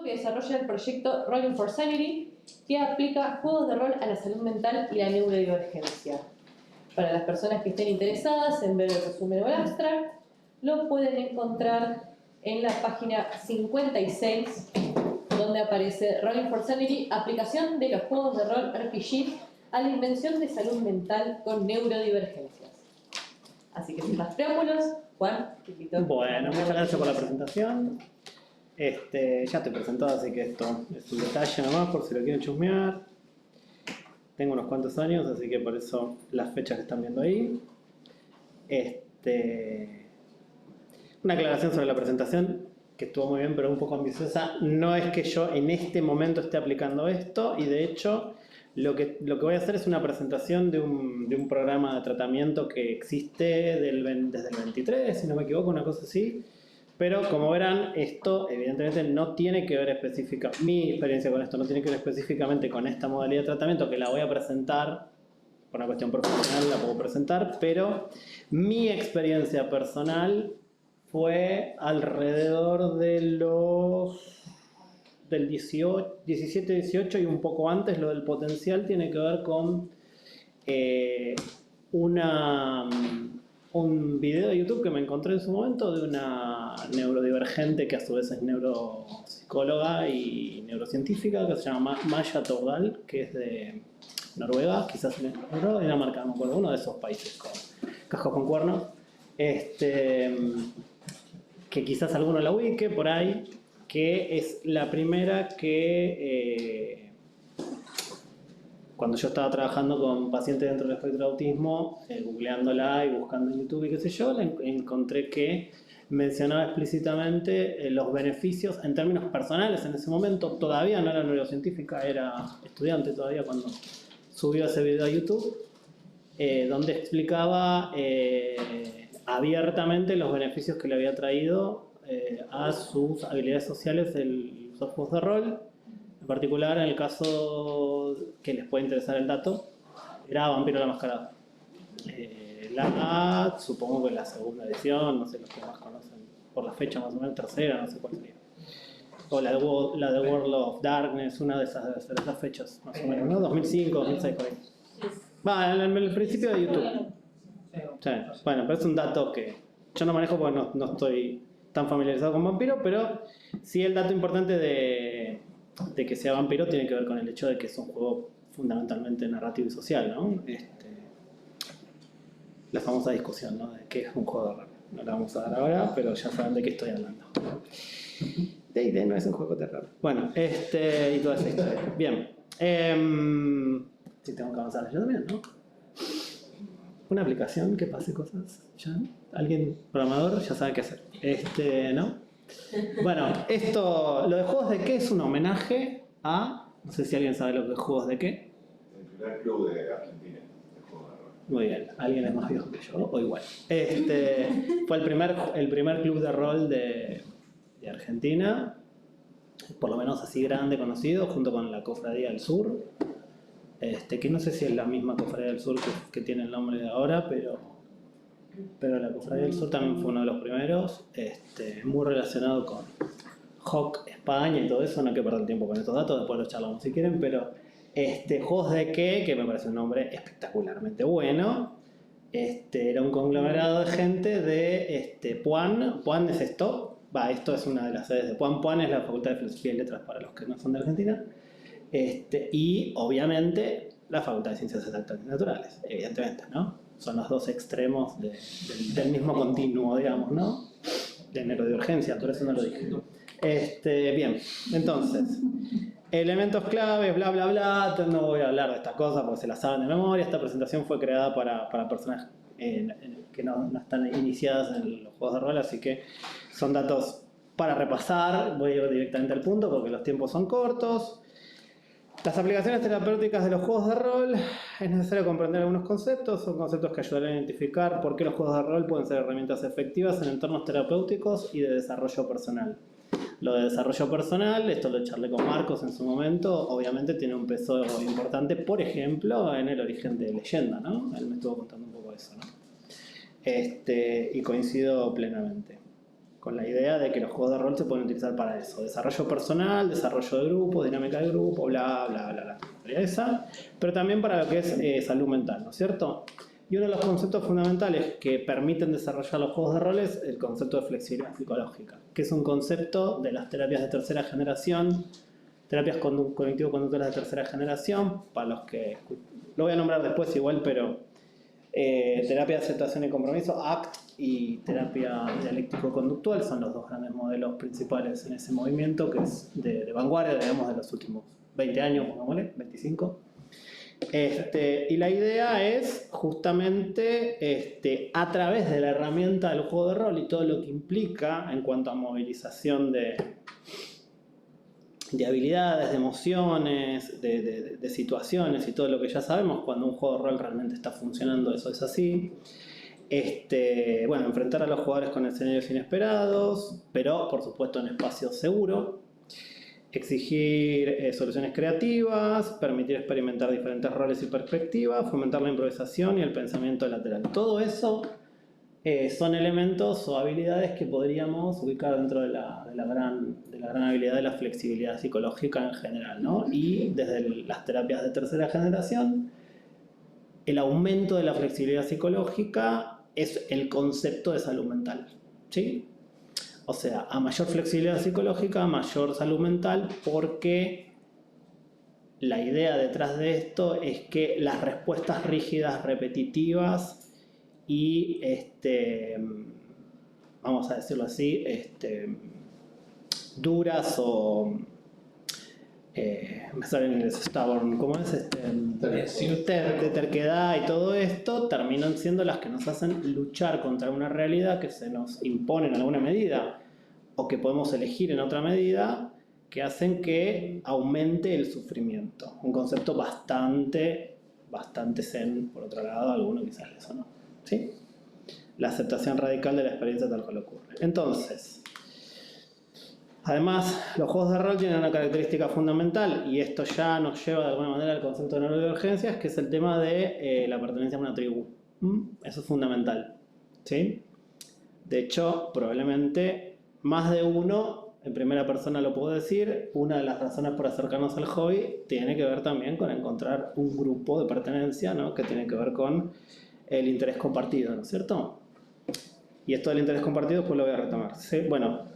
Que desarrolla el proyecto Rolling for Sanity, que aplica juegos de rol a la salud mental y la neurodivergencia. Para las personas que estén interesadas en ver el resumen o el abstract, lo pueden encontrar en la página 56, donde aparece Rolling for Sanity, aplicación de los juegos de rol RPG a la invención de salud mental con neurodivergencias. Así que sin más preámbulos, Juan, te invito. Bueno, muchas gracias por la presentación. Ya estoy presentado, así que esto es un detalle nomás por si lo quieren chusmear. Tengo unos cuantos años, así que por eso las fechas que están viendo ahí. Una aclaración sobre la presentación, que estuvo muy bien, pero un poco ambiciosa. No es que yo en este momento esté aplicando esto, y de hecho lo que voy a hacer es una presentación de un programa de tratamiento que existe desde el 23, si no me equivoco, una cosa así. Pero como verán, esto evidentemente no tiene que ver específicamente, mi experiencia con esto no tiene que ver específicamente con esta modalidad de tratamiento que la voy a presentar, por una cuestión profesional la puedo presentar, pero mi experiencia personal fue alrededor de del 17, 18 y un poco antes. Lo del potencial tiene que ver con un video de YouTube que me encontré en su momento de una neurodivergente que a su vez es neuropsicóloga y neurocientífica, que se llama Maya Tordal, que es de Noruega, quizás Dinamarca, no me acuerdo, uno de esos países con cascos con cuernos, que quizás alguno la ubique por ahí, que es la primera que cuando yo estaba trabajando con pacientes dentro del espectro de autismo, googleándola y buscando en YouTube y qué sé yo, encontré que mencionaba explícitamente los beneficios en términos personales. En ese momento todavía no era neurocientífica, era estudiante todavía cuando subió ese video a YouTube, donde explicaba abiertamente los beneficios que le había traído a sus habilidades sociales los juegos de rol. En particular, en el caso que les puede interesar el dato, era Vampiro la Mascarada. Supongo que la segunda edición, no sé los que más conocen por la fecha, más o menos tercera, no sé cuál sería. O la de World of Darkness, una de esas fechas, más o menos, ¿no? 2005, 2006, por ahí. Va, en el principio de YouTube. Sí. Bueno, pero es un dato que yo no manejo porque no estoy tan familiarizado con Vampiro, pero sí el dato importante de que sea Vampiro tiene que ver con el hecho de que es un juego fundamentalmente narrativo y social, ¿no? La famosa discusión, ¿no? De qué es un juego de rol. No la vamos a dar ahora, pero ya saben de qué estoy hablando. D&D no es un juego de terror. Bueno, y toda esa historia. Bien. Sí, tengo que avanzar yo también, ¿no? Una aplicación que pase cosas, ¿ya? ¿Alguien programador? Ya sabe qué hacer. ¿No? Bueno, lo de Juegos de Qué es un homenaje a... No sé si alguien sabe lo que es Juegos de Qué. El primer club de Argentina de juegos de rol. Muy bien, alguien es más viejo que yo, o igual. Fue el primer club de rol de Argentina, por lo menos así grande, conocido, junto con la Cofradía del Sur. Que no sé si es la misma Cofradía del Sur que tiene el nombre de ahora, pero la Cofradía del Sur también fue uno de los primeros, muy relacionado con Hawk España y todo eso. No hay que perder el tiempo con estos datos, después los charlamos si quieren, pero Juegos de Qué, que me parece un nombre espectacularmente bueno, era un conglomerado de gente de Puan. Puan es esto, esto es una de las sedes de Puan. Puan es la Facultad de Filosofía y Letras para los que no son de Argentina. Y obviamente la Facultad de Ciencias Exactas y Naturales, evidentemente, ¿no? Son los dos extremos del mismo continuo, digamos, ¿no? De neurodivergencia, por eso no lo dije. Bien, entonces, elementos claves, bla, bla, bla. No voy a hablar de estas cosas porque se las saben de memoria. Esta presentación fue creada para personas que no están iniciadas en los juegos de rol, así que son datos para repasar. Voy a ir directamente al punto porque los tiempos son cortos. Las aplicaciones terapéuticas de los juegos de rol, es necesario comprender algunos conceptos. Son conceptos que ayudarán a identificar por qué los juegos de rol pueden ser herramientas efectivas en entornos terapéuticos y de desarrollo personal. Lo de desarrollo personal, esto lo charlé con Marcos en su momento, obviamente tiene un peso importante, por ejemplo, en el origen de Leyenda, ¿no? Él me estuvo contando un poco de eso, ¿no? Y coincido plenamente con la idea de que los juegos de rol se pueden utilizar para eso. Desarrollo personal, desarrollo de grupo, dinámica de grupo, bla, bla, bla, bla. Esa, pero también para lo que es salud mental, ¿no es cierto? Y uno de los conceptos fundamentales que permiten desarrollar los juegos de rol es el concepto de flexibilidad psicológica, que es un concepto de las terapias de tercera generación, terapias cognitivo-conductuales de tercera generación, para los que lo voy a nombrar después igual, pero terapia de aceptación y compromiso, ACT, y terapia dialéctico-conductual son los dos grandes modelos principales en ese movimiento, que es de vanguardia, digamos, de los últimos 20 años, pongámosle, 25. Y la idea es justamente a través de la herramienta del juego de rol y todo lo que implica en cuanto a movilización de habilidades, de emociones, de situaciones y todo lo que ya sabemos, cuando un juego de rol realmente está funcionando, eso es así. Bueno, enfrentar a los jugadores con escenarios inesperados, pero por supuesto en espacios seguros. Exigir soluciones creativas, permitir experimentar diferentes roles y perspectivas, fomentar la improvisación y el pensamiento lateral. Todo eso son elementos o habilidades que podríamos ubicar dentro de la gran habilidad de la flexibilidad psicológica en general, ¿no? Y desde las terapias de tercera generación, el aumento de la flexibilidad psicológica es el concepto de salud mental, ¿sí? O sea, a mayor flexibilidad psicológica, mayor salud mental, porque la idea detrás de esto es que las respuestas rígidas, repetitivas y, vamos a decirlo así, duras o, me sale en inglés, stubborn, ¿cómo es? De terquedad y todo esto, terminan siendo las que nos hacen luchar contra una realidad que se nos impone en alguna medida o que podemos elegir en otra medida, que hacen que aumente el sufrimiento. Un concepto bastante zen, por otro lado, alguno quizás les sonó, ¿sí? La aceptación radical de la experiencia tal cual ocurre. Entonces, además, los juegos de rol tienen una característica fundamental, y esto ya nos lleva de alguna manera al concepto de neurodivergencias, que es el tema de la pertenencia a una tribu. Eso es fundamental, ¿sí? De hecho, probablemente más de uno, en primera persona lo puedo decir, una de las razones por acercarnos al hobby tiene que ver también con encontrar un grupo de pertenencia, ¿no? Que tiene que ver con el interés compartido, ¿no es cierto? Y esto del interés compartido pues lo voy a retomar. ¿Sí? Bueno,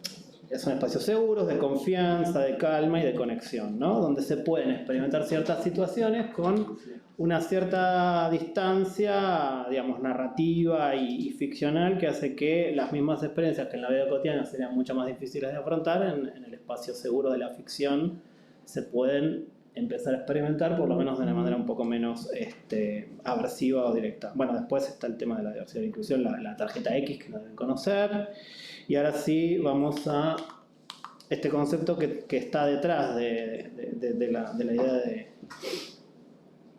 son espacios seguros, de confianza, de calma y de conexión, ¿no? Donde se pueden experimentar ciertas situaciones con una cierta distancia, digamos, narrativa y ficcional, que hace que las mismas experiencias que en la vida cotidiana serían mucho más difíciles de afrontar, en el espacio seguro de la ficción se pueden empezar a experimentar, por lo menos de una manera un poco menos aversiva o directa. Bueno, después está el tema de la diversidad e inclusión, la tarjeta X, que lo deben conocer. Y ahora sí vamos a este concepto que está detrás de la idea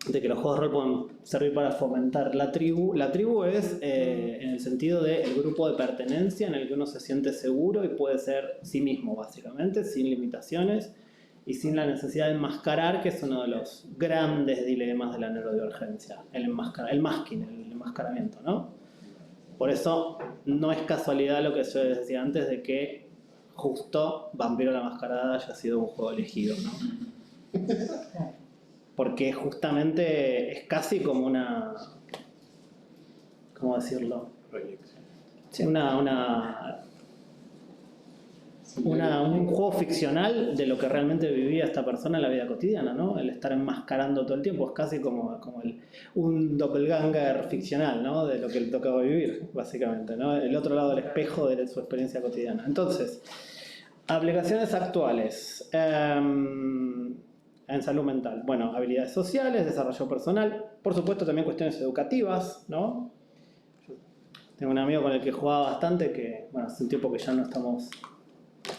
de que los juegos de rol pueden servir para fomentar la tribu. La tribu es en el sentido del grupo de pertenencia en el que uno se siente seguro y puede ser sí mismo, básicamente, sin limitaciones y sin la necesidad de enmascarar, que es uno de los grandes dilemas de la neurodivergencia, el masking, el enmascaramiento, ¿no? Por eso no es casualidad lo que yo decía antes de que justo Vampiro la Mascarada haya sido un juego elegido, ¿no? Porque justamente es casi como una... ¿Cómo decirlo? Sí, un juego ficcional de lo que realmente vivía esta persona en la vida cotidiana, ¿no? El estar enmascarando todo el tiempo es casi como un doppelganger ficcional, ¿no? De lo que le tocaba vivir, básicamente, ¿no? El otro lado del espejo de su experiencia cotidiana. Entonces, aplicaciones actuales en salud mental. Bueno, habilidades sociales, desarrollo personal, por supuesto también cuestiones educativas, ¿no? Yo tengo un amigo con el que jugaba bastante, que, bueno, hace un tiempo que ya no estamos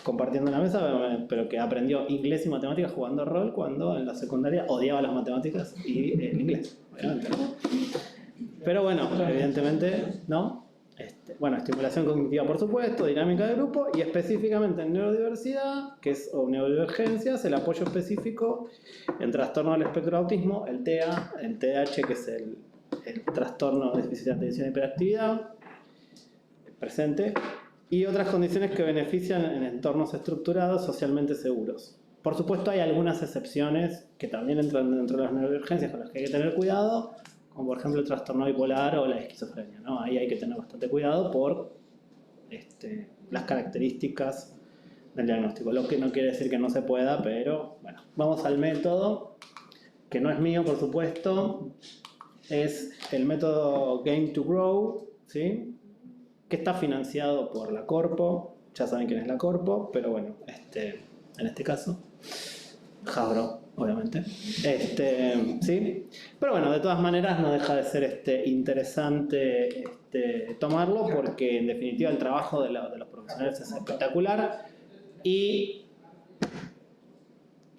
compartiendo la mesa, pero que aprendió inglés y matemáticas jugando rol cuando en la secundaria odiaba las matemáticas y el inglés, obviamente, ¿no? Pero bueno, evidentemente, ¿no? Bueno, estimulación cognitiva, por supuesto, dinámica de grupo y específicamente en neurodiversidad, o neurodivergencias, el apoyo específico en trastorno del espectro de autismo, el TEA, el TDAH, que es el trastorno de déficit de atención y hiperactividad, presente, y otras condiciones que benefician en entornos estructurados socialmente seguros. Por supuesto, hay algunas excepciones que también entran dentro de las neurodivergencias con las que hay que tener cuidado, como por ejemplo el trastorno bipolar o la esquizofrenia, ¿no? Ahí hay que tener bastante cuidado por las características del diagnóstico. Lo que no quiere decir que no se pueda, pero bueno, vamos al método, que no es mío, por supuesto. Es el método Game to Grow, ¿sí? Que está financiado por la Corpo. Ya saben quién es la Corpo, pero bueno, en este caso, Hasbro, obviamente. ¿Sí? Pero bueno, de todas maneras no deja de ser interesante tomarlo, porque en definitiva el trabajo de los profesionales es espectacular. Y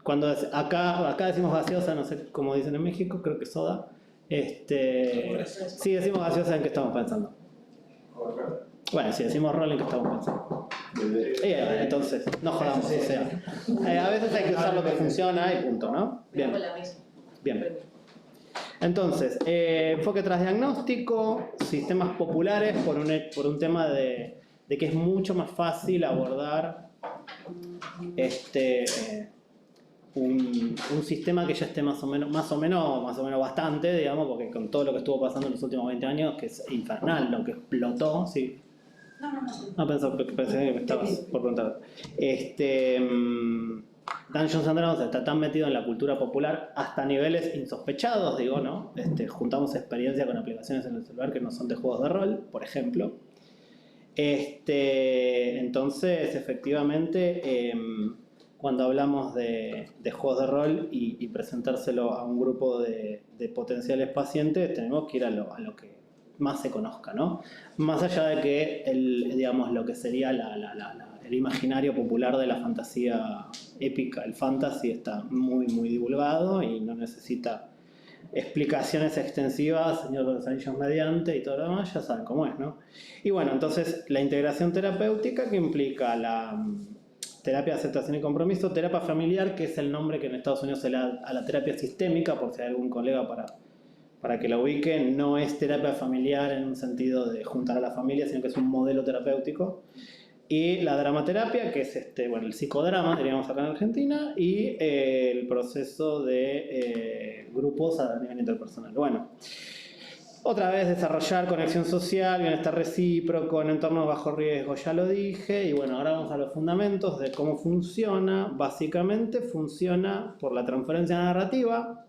cuando acá decimos gaseosa, no sé cómo dicen en México, creo que soda. Sí, decimos gaseosa, ¿en qué estamos pensando? Bueno, si decimos rol, ¿en qué estamos pensando? Entonces, no jodamos, o sea. A veces hay que usar lo que funciona y punto, ¿no? Bien. Bien. Entonces, enfoque tras diagnóstico, sistemas populares por un tema de que es mucho más fácil abordar un sistema que ya esté más o menos bastante, digamos, porque con todo lo que estuvo pasando en los últimos 20 años, que es infernal, lo que explotó, sí. No, pensé que me estabas por preguntar. Dungeons and Dragons está tan metido en la cultura popular hasta niveles insospechados, digo, ¿no? Juntamos experiencia con aplicaciones en el celular que no son de juegos de rol, por ejemplo. Entonces, efectivamente, cuando hablamos de juegos de rol y presentárselo a un grupo de potenciales pacientes, tenemos que ir a lo que más se conozca, ¿no? Más allá de que digamos, lo que sería el imaginario popular de la fantasía épica, el fantasy está muy, muy divulgado y no necesita explicaciones extensivas, Señor de los Anillos mediante y todo lo demás, ya saben cómo es, ¿no? Y bueno, entonces la integración terapéutica que implica la terapia de aceptación y compromiso, terapia familiar, que es el nombre que en Estados Unidos se le da a la terapia sistémica, por si hay algún colega para que la ubiquen, no es terapia familiar en un sentido de juntar a la familia, sino que es un modelo terapéutico. Y la dramaterapia, que es el psicodrama, diríamos acá en Argentina, y el proceso de grupos a nivel interpersonal. Bueno, otra vez desarrollar conexión social, bienestar recíproco, en entornos bajo riesgo, ya lo dije, y bueno, ahora vamos a los fundamentos de cómo funciona. Básicamente funciona por la transferencia narrativa,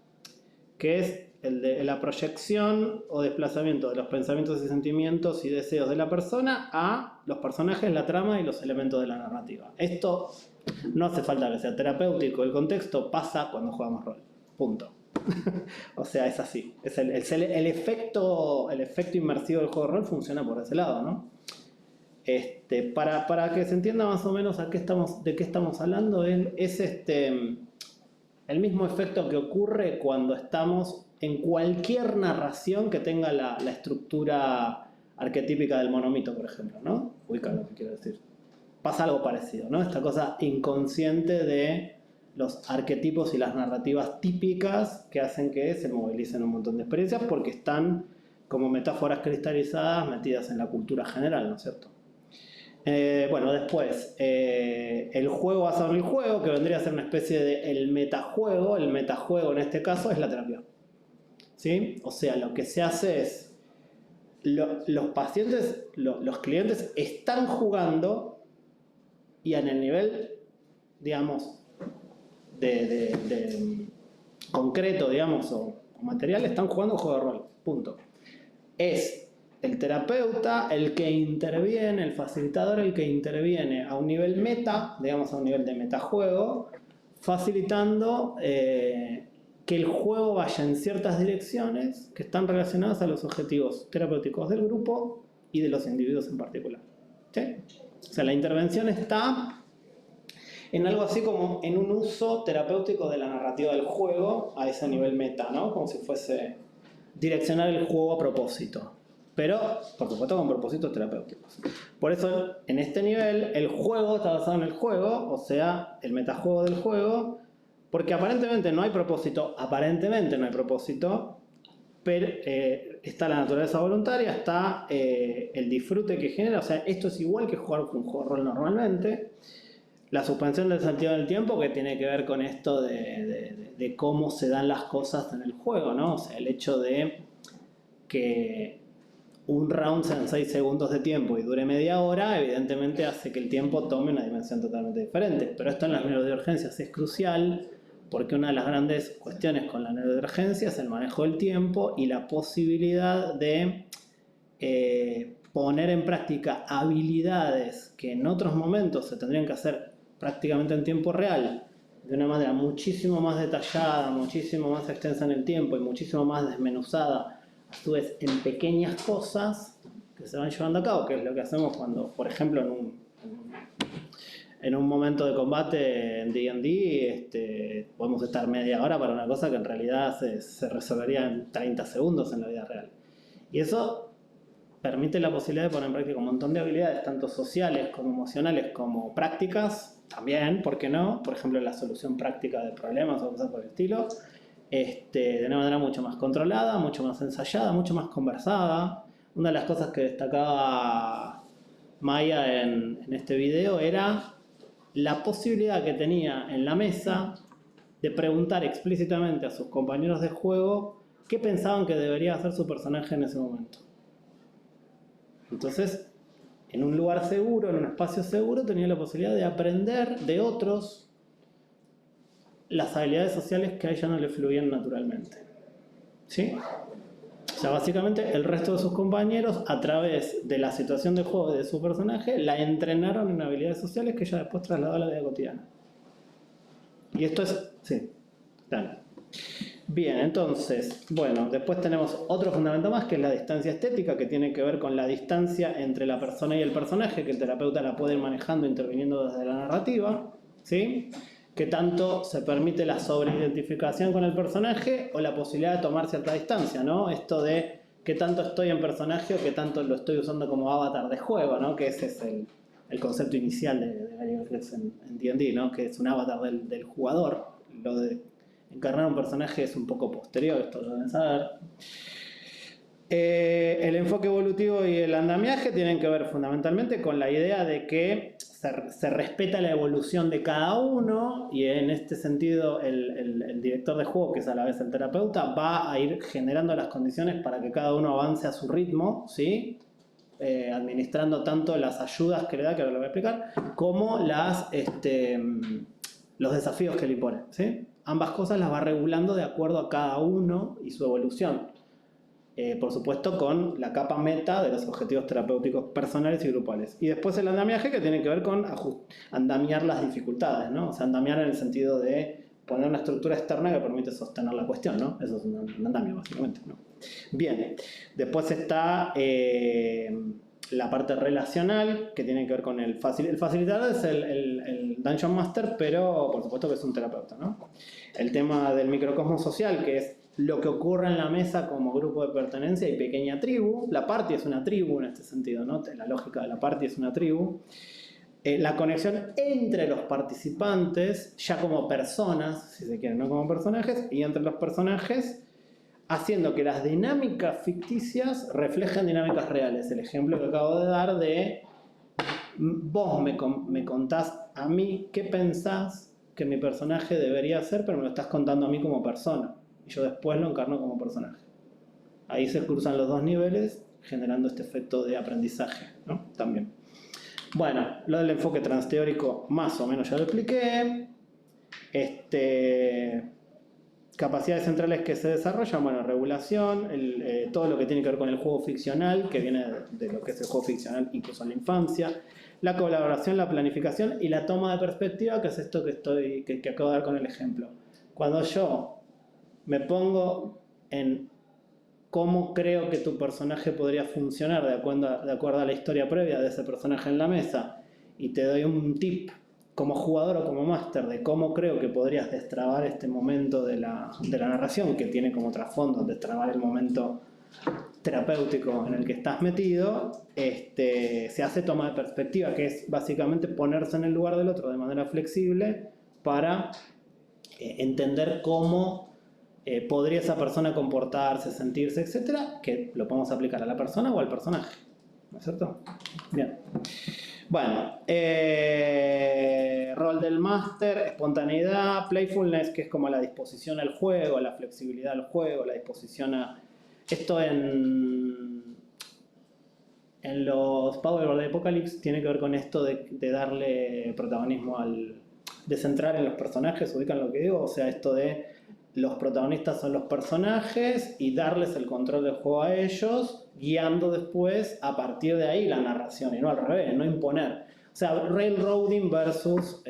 que es el de la proyección o desplazamiento de los pensamientos y sentimientos y deseos de la persona a los personajes, la trama y los elementos de la narrativa. Esto no hace falta que sea terapéutico, el contexto pasa cuando jugamos rol. Punto. O sea, es así. Es el efecto inmersivo del juego de rol funciona por ese lado, ¿no? Para que se entienda más o menos de qué estamos hablando, es el mismo efecto que ocurre cuando estamos en cualquier narración que tenga la estructura arquetípica del monomito, por ejemplo, ¿no? Ubican lo que quiero decir. Pasa algo parecido, ¿no? Esta cosa inconsciente de los arquetipos y las narrativas típicas que hacen que se movilicen un montón de experiencias porque están como metáforas cristalizadas metidas en la cultura general, ¿no es cierto? Bueno, después, el juego basado en el juego, que vendría a ser una especie de el metajuego en este caso es la terapia. ¿Sí? O sea, lo que se hace es, los pacientes, los clientes están jugando y en el nivel, digamos, de concreto, digamos, o material, están jugando un juego de rol, punto. Es el terapeuta el que interviene, el facilitador el que interviene a un nivel meta, digamos a un nivel de metajuego, facilitando que el juego vaya en ciertas direcciones que están relacionadas a los objetivos terapéuticos del grupo y de los individuos en particular. ¿Sí? O sea, la intervención está en algo así como en un uso terapéutico de la narrativa del juego a ese nivel meta, ¿no? Como si fuese direccionar el juego a propósito. Pero, por supuesto, con propósitos terapéuticos. Por eso, en este nivel, el juego está basado en el juego, o sea, el metajuego del juego, porque aparentemente no hay propósito, pero está la naturaleza voluntaria, está el disfrute que genera, o sea, esto es igual que jugar un juego de rol normalmente. La suspensión del sentido del tiempo, que tiene que ver con esto de cómo se dan las cosas en el juego, ¿no? O sea, el hecho de que un round sean 6 segundos de tiempo y dure media hora, evidentemente hace que el tiempo tome una dimensión totalmente diferente. Pero esto en las neurodivergencias es crucial, porque una de las grandes cuestiones con la neurodivergencia es el manejo del tiempo y la posibilidad de poner en práctica habilidades que en otros momentos se tendrían que hacer prácticamente en tiempo real, de una manera muchísimo más detallada, muchísimo más extensa en el tiempo y muchísimo más desmenuzada, a su vez en pequeñas cosas que se van llevando a cabo, que es lo que hacemos cuando, por ejemplo, en un momento de combate en D&D, podemos estar media hora para una cosa que en realidad se resolvería en 30 segundos en la vida real. Y eso permite la posibilidad de poner en práctica un montón de habilidades, tanto sociales como emocionales, como prácticas, también, ¿por qué no? Por ejemplo, la solución práctica de problemas o cosas por el estilo, de una manera mucho más controlada, mucho más ensayada, mucho más conversada. Una de las cosas que destacaba Maya en este video era la posibilidad que tenía en la mesa de preguntar explícitamente a sus compañeros de juego qué pensaban que debería hacer su personaje en ese momento. Entonces, en un lugar seguro, en un espacio seguro, tenía la posibilidad de aprender de otros las habilidades sociales que a ella no le fluían naturalmente. ¿Sí? O sea, básicamente el resto de sus compañeros, a través de la situación de juego de su personaje, la entrenaron en habilidades sociales que ella después trasladó a la vida cotidiana. Y esto es... Sí, claro. Bien, entonces, bueno, después tenemos otro fundamento más, que es la distancia estética, que tiene que ver con la distancia entre la persona y el personaje, que el terapeuta la puede ir manejando interviniendo desde la narrativa, ¿sí? Que tanto se permite la sobreidentificación con el personaje o la posibilidad de tomar cierta distancia, ¿no? Esto de qué tanto estoy en personaje o qué tanto lo estoy usando como avatar de juego, ¿no? Que ese es el concepto inicial de Gary Gygax en D&D, ¿no? Que es un avatar del jugador. Lo de encarnar un personaje es un poco posterior, esto lo deben saber. El enfoque evolutivo y el andamiaje tienen que ver fundamentalmente con la idea de que se respeta la evolución de cada uno, y en este sentido el director de juego, que es a la vez el terapeuta, va a ir generando las condiciones para que cada uno avance a su ritmo, ¿sí? Administrando tanto las ayudas que le da, que ahora lo voy a explicar, como los desafíos que le impone, ¿sí? Ambas cosas las va regulando de acuerdo a cada uno y su evolución. Por supuesto, con la capa meta de los objetivos terapéuticos personales y grupales. Y después el andamiaje, que tiene que ver con andamiar las dificultades, ¿no? O sea, andamiar en el sentido de poner una estructura externa que permite sostener la cuestión, ¿no? Eso es un andamio, básicamente, ¿no? Bien, después está la parte relacional, que tiene que ver con el facilitador, es el Dungeon Master, pero por supuesto que es un terapeuta, ¿no? El tema del microcosmos social, que es lo que ocurre en la mesa como grupo de pertenencia y pequeña tribu. La party es una tribu en este sentido, ¿no? La lógica de la party es una tribu. La conexión entre los participantes, ya como personas, si se quiere, no como personajes, y entre los personajes, haciendo que las dinámicas ficticias reflejen dinámicas reales. El ejemplo que acabo de dar de vos me contás a mí qué pensás que mi personaje debería hacer, pero me lo estás contando a mí como persona. Y yo después lo encarno como personaje. Ahí se cruzan los dos niveles, generando este efecto de aprendizaje, ¿no? También. Bueno, lo del enfoque transteórico más o menos ya lo expliqué. Capacidades centrales que se desarrollan, bueno, regulación, todo lo que tiene que ver con el juego ficcional, que viene de lo que es el juego ficcional incluso en la infancia, la colaboración, la planificación y la toma de perspectiva, que es esto que acabo de dar con el ejemplo. Cuando yo me pongo en cómo creo que tu personaje podría funcionar de acuerdo a la historia previa de ese personaje en la mesa, y te doy un tip como jugador o como máster de cómo creo que podrías destrabar este momento de la narración, que tiene como trasfondo destrabar el momento terapéutico en el que estás metido, se hace toma de perspectiva, que es básicamente ponerse en el lugar del otro de manera flexible para entender cómo podría esa persona comportarse, sentirse, etcétera, que lo podemos aplicar a la persona o al personaje. ¿No es cierto? Bien. Bueno, rol del máster, espontaneidad, playfulness, que es como la disposición al juego, la flexibilidad al juego, la disposición a... Esto en los Power de Apocalypse tiene que ver con esto de darle protagonismo de centrar en los personajes, ¿ubican lo que digo? O sea, esto de los protagonistas son los personajes y darles el control del juego a ellos, guiando después a partir de ahí la narración, y no al revés, no imponer. O sea, railroading versus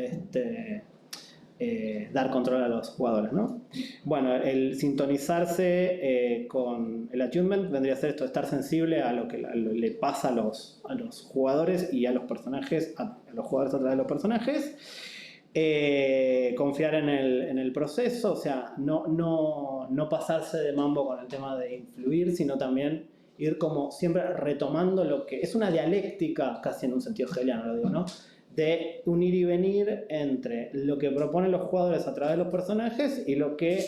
dar control a los jugadores, ¿no? Bueno, el sintonizarse con el attunement vendría a ser esto, estar sensible a lo que le pasa a los jugadores y a los personajes, a los jugadores a través de los personajes. Confiar en el proceso, o sea, no pasarse de mambo con el tema de influir, sino también ir como siempre retomando lo que es una dialéctica, casi en un sentido hegeliano lo digo, ¿no? De un ir y venir entre lo que proponen los jugadores a través de los personajes y lo que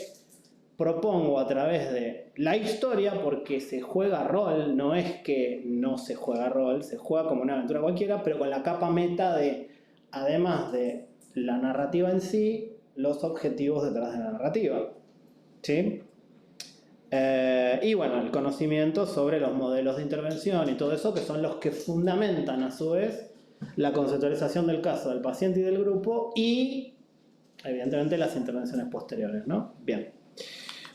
propongo a través de la historia, porque se juega rol, no es que no se juega rol, se juega como una aventura cualquiera, pero con la capa meta de, además de la narrativa en sí, los objetivos detrás de la narrativa. ¿Sí? Y bueno, el conocimiento sobre los modelos de intervención y todo eso, que son los que fundamentan a su vez la conceptualización del caso del paciente y del grupo y, evidentemente, las intervenciones posteriores, ¿no? Bien.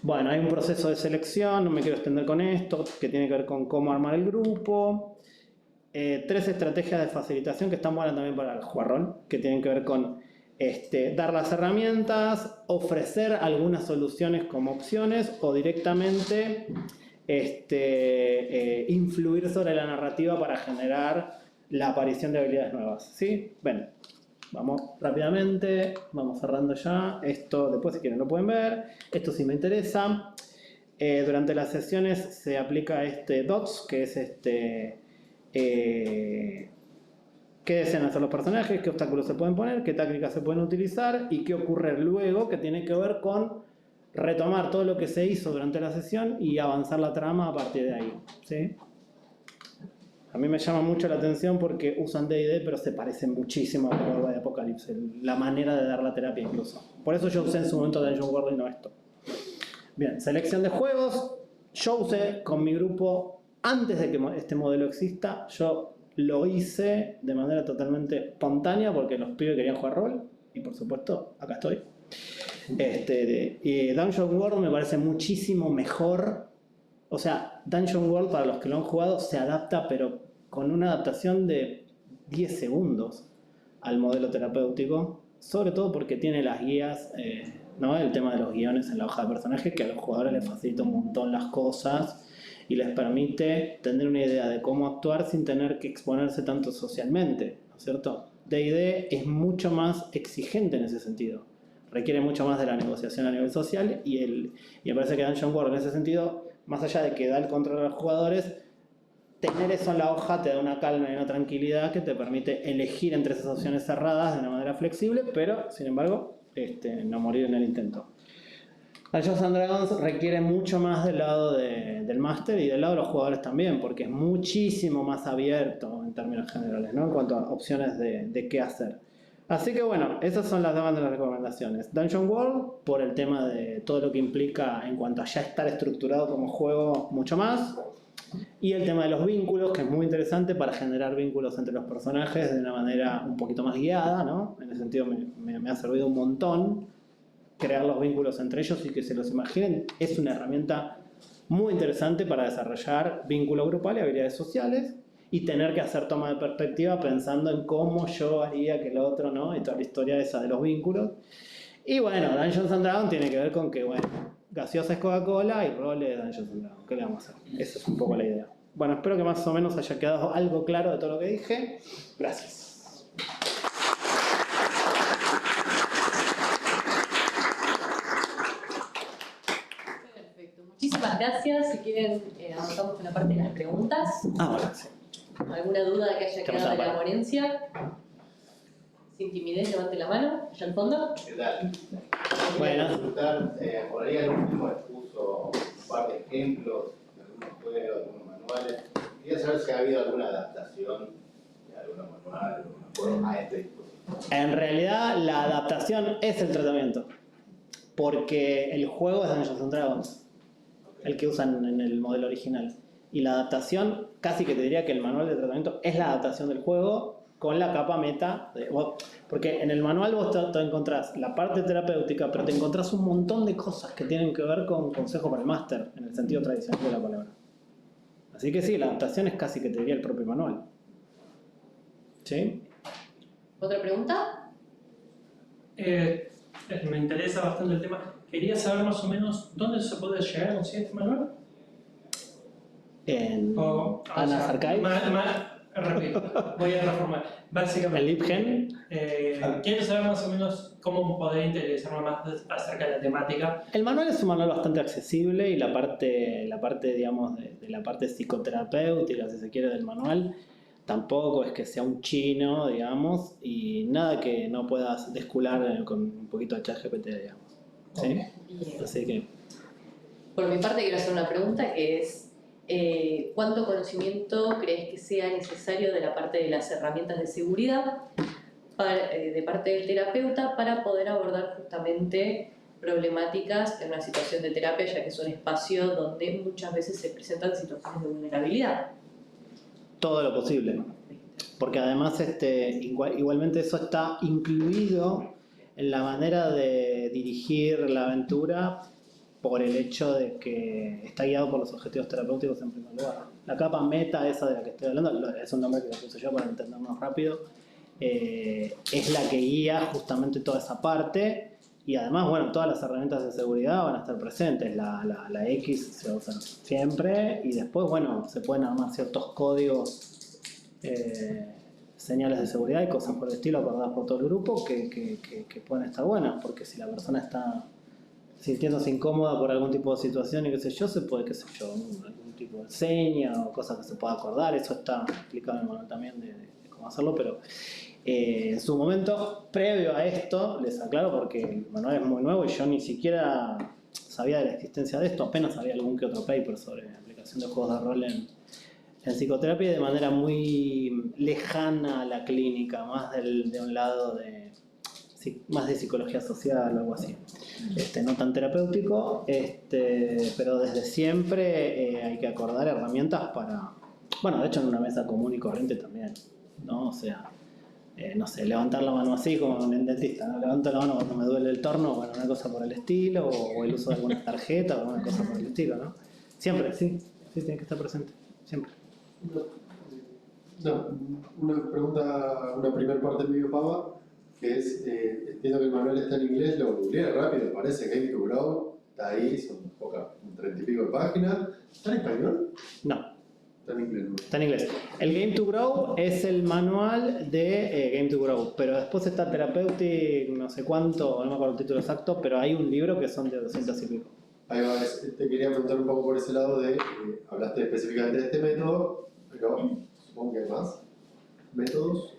Bueno, hay un proceso de selección, no me quiero extender con esto, que tiene que ver con cómo armar el grupo. 3 estrategias de facilitación que están buenas también para el jugar rol, que tienen que ver con dar las herramientas, ofrecer algunas soluciones como opciones o directamente influir sobre la narrativa para generar la aparición de habilidades nuevas. ¿Sí? Bueno, vamos rápidamente, vamos cerrando ya. Esto después si quieren lo pueden ver. Esto sí me interesa. Durante las sesiones se aplica DOTS, que es qué desean hacer los personajes, qué obstáculos se pueden poner, qué tácticas se pueden utilizar y qué ocurre luego, que tiene que ver con retomar todo lo que se hizo durante la sesión y avanzar la trama a partir de ahí. ¿Sí? A mí me llama mucho la atención porque usan D&D, pero se parecen muchísimo a Power de Apocalypse, la manera de dar la terapia incluso. Por eso yo usé en su momento Dungeon World y no esto. Bien, selección de juegos. Yo usé con mi grupo, antes de que este modelo exista, yo lo hice de manera totalmente espontánea porque los pibes querían jugar rol y por supuesto, acá estoy. Dungeon World me parece muchísimo mejor. O sea, Dungeon World, para los que lo han jugado, se adapta, pero con una adaptación de 10 segundos al modelo terapéutico, sobre todo porque tiene las guías, ¿no? El tema de los guiones en la hoja de personaje, que a los jugadores les facilita un montón las cosas y les permite tener una idea de cómo actuar sin tener que exponerse tanto socialmente, ¿no es cierto? D&D es mucho más exigente en ese sentido, requiere mucho más de la negociación a nivel social y me parece que Dungeon World en ese sentido, más allá de que da el control a los jugadores, tener eso en la hoja te da una calma y una tranquilidad que te permite elegir entre esas opciones cerradas de una manera flexible, pero sin embargo no morir en el intento. Dungeons & Dragons requiere mucho más del lado del máster y del lado de los jugadores también, porque es muchísimo más abierto en términos generales, ¿no? En cuanto a opciones de qué hacer. Así que bueno, esas son las demás de las recomendaciones. Dungeon World, por el tema de todo lo que implica en cuanto a ya estar estructurado como juego mucho más. Y el tema de los vínculos, que es muy interesante para generar vínculos entre los personajes de una manera un poquito más guiada, ¿no? En ese sentido me ha servido un montón crear los vínculos entre ellos y que se los imaginen. Es una herramienta muy interesante para desarrollar vínculo grupal y habilidades sociales y tener que hacer toma de perspectiva pensando en cómo yo haría que el otro, ¿no? Y toda la historia esa de los vínculos. Y bueno, Dungeons & Dragons tiene que ver con que, bueno, gaseosa es Coca-Cola y rol es Dungeons & Dragons. ¿Qué le vamos a hacer? Esa es un poco la idea. Bueno, espero que más o menos haya quedado algo claro de todo lo que dije. Gracias. Muchísimas gracias. Si quieren, avanzamos con la parte de las preguntas. Bueno, sí. ¿Alguna duda que haya quedado de la ponencia? sin timidez, levante la mano, allá al fondo. ¿Qué tal? Bueno. Consultar, por ahí al último expuso un par de ejemplos de algunos juegos, de algunos manuales. Quería saber si ha habido alguna adaptación de algunos manuales, de algunos juegos a este dispositivo. En realidad, la adaptación es el tratamiento. Porque el juego es Dungeons and Dragons, el que usan en el modelo original. Y la adaptación, casi que te diría que el manual de tratamiento es la adaptación del juego con la capa meta. Porque en el manual vos te encontrás la parte terapéutica, pero te encontrás un montón de cosas que tienen que ver con consejo para el máster, en el sentido tradicional de la palabra. Así que sí, la adaptación es casi que te diría el propio manual. ¿Sí? ¿Otra pregunta? Me interesa bastante el tema. Quería saber más o menos dónde se puede llegar a conseguir este manual. En Anna's sea, Archive. Repito, voy a reformar. Básicamente, El IPGEN. quiero saber más o menos cómo poder interesarme más acerca de la temática. El manual es un manual bastante accesible y la parte digamos, de la parte psicoterapéutica, si se quiere, del manual, tampoco es que sea un chino, digamos, y nada que no puedas descular con un poquito de ChatGPT, digamos. ¿Sí? Bien. Así que... Por mi parte quiero hacer una pregunta que es ¿cuánto conocimiento crees que sea necesario de la parte de las herramientas de seguridad de parte del terapeuta para poder abordar justamente problemáticas en una situación de terapia, ya que es un espacio donde muchas veces se presentan situaciones de vulnerabilidad? Todo lo posible. Porque además igualmente eso está incluido en la manera de dirigir la aventura por el hecho de que está guiado por los objetivos terapéuticos en primer lugar. La capa meta, esa de la que estoy hablando, es un nombre que le puse yo para entendernos rápido, es la que guía justamente toda esa parte y además, bueno, todas las herramientas de seguridad van a estar presentes. La X se va a usar siempre y después, bueno, se pueden armar ciertos códigos, señales de seguridad y cosas por el estilo acordadas por todo el grupo que pueden estar buenas, porque si la persona está sintiéndose incómoda por algún tipo de situación y qué sé yo, se puede, algún tipo de seña o cosas que se pueda acordar. Eso está explicado en el manual también de cómo hacerlo, pero en su momento, previo a esto, les aclaro porque el manual es muy nuevo y yo ni siquiera sabía de la existencia de esto, apenas había algún que otro paper sobre la aplicación de juegos de rol en psicoterapia de manera muy lejana a la clínica, más de un lado más de psicología social o algo así. No tan terapéutico, pero desde siempre hay que acordar herramientas para, bueno, de hecho en una mesa común y corriente también, ¿no? O sea, no sé, levantar la mano así como en el dentista, ¿no? Levanto la mano cuando me duele el torno, bueno, una cosa por el estilo, o el uso de alguna tarjeta, o alguna cosa por el estilo, ¿no? Siempre, sí, tiene que estar presente, siempre. No, una pregunta, una primera parte medio pava, que es, entiendo que el manual está en inglés, lo googleé rápido, parece Game to Grow, está ahí, son pocas, 30 y pico de páginas. ¿Está en español? No. Está en inglés, ¿no? Está en inglés. El Game to Grow es el manual de Game to Grow, pero después está Therapeutic, no sé cuánto, no me acuerdo el título exacto, pero hay un libro que son de 200 y pico. Ahí va, te quería preguntar un poco por ese lado de, hablaste específicamente de este método, pero supongo que hay más métodos.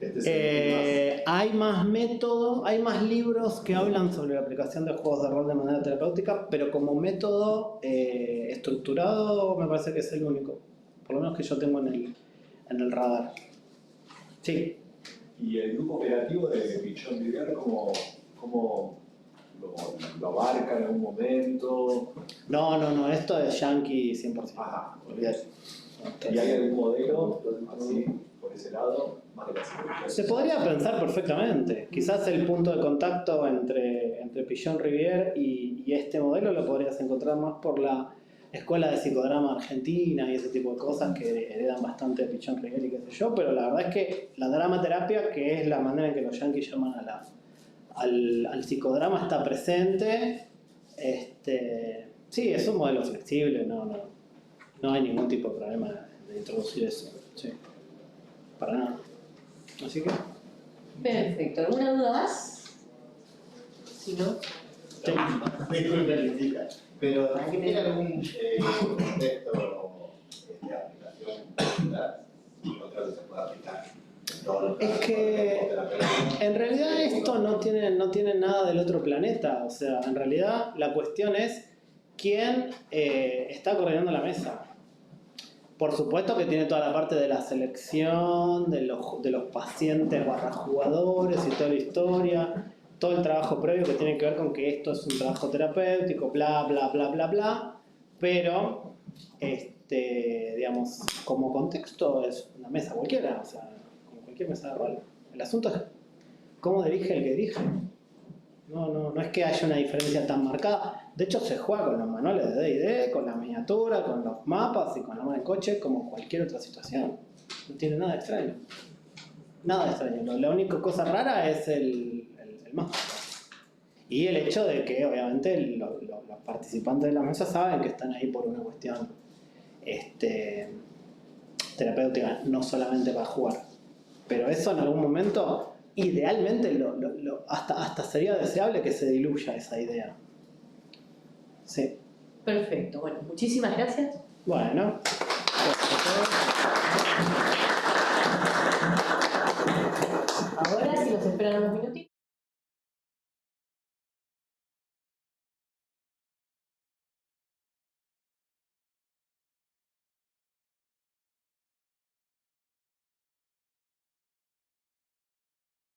Hay más métodos, hay más libros que hablan sobre la aplicación de juegos de rol de manera terapéutica, pero como método estructurado me parece que es el único, por lo menos que yo tengo en el radar. Sí. ¿Y el grupo operativo de Pichón Rivier cómo lo abarca en algún momento? No, esto es yankee 100%. Ajá. Olvídate. ¿Y hay algún modelo así, por ese lado, más de la psicología? Se podría pensar perfectamente. Quizás el punto de contacto entre Pichón Rivier y este modelo lo podrías encontrar más por la escuela de psicodrama argentina y ese tipo de cosas que heredan bastante de Pichón Rivier y qué sé yo, pero la verdad es que la dramaterapia, que es la manera en que los yankees llaman al psicodrama, está presente. Sí, es un modelo flexible, no hay ningún tipo de problema de introducir eso. Sí. Para nada. Así que... Perfecto. ¿Alguna duda más? Si no... Disculpe, Leticia, pero ¿tiene algún texto de aplicación otra que se pueda aplicar en todos los Es que en realidad eso no tiene nada del otro planeta. O sea, en realidad la cuestión es quién está coordinando la mesa. Por supuesto que tiene toda la parte de la selección, de los pacientes barra jugadores y toda la historia, todo el trabajo previo que tiene que ver con que esto es un trabajo terapéutico, bla, bla, bla, bla, bla, pero, digamos, como contexto es una mesa cualquiera, o sea, como cualquier mesa de rol. El asunto es cómo dirige el que dirige. No es que haya una diferencia tan marcada. De hecho, se juega con los manuales de D&D, con la miniatura, con los mapas y con la mano de coche, como cualquier otra situación. No tiene nada de extraño. Nada de extraño. La única cosa rara es el mapa. Y el hecho de que, obviamente, los participantes de la mesa saben que están ahí por una cuestión terapéutica, no solamente para jugar. Pero eso en algún momento... Idealmente, hasta sería deseable que se diluya esa idea. Sí. Perfecto, bueno, muchísimas gracias. Bueno. Ahora, si nos esperan unos minutitos.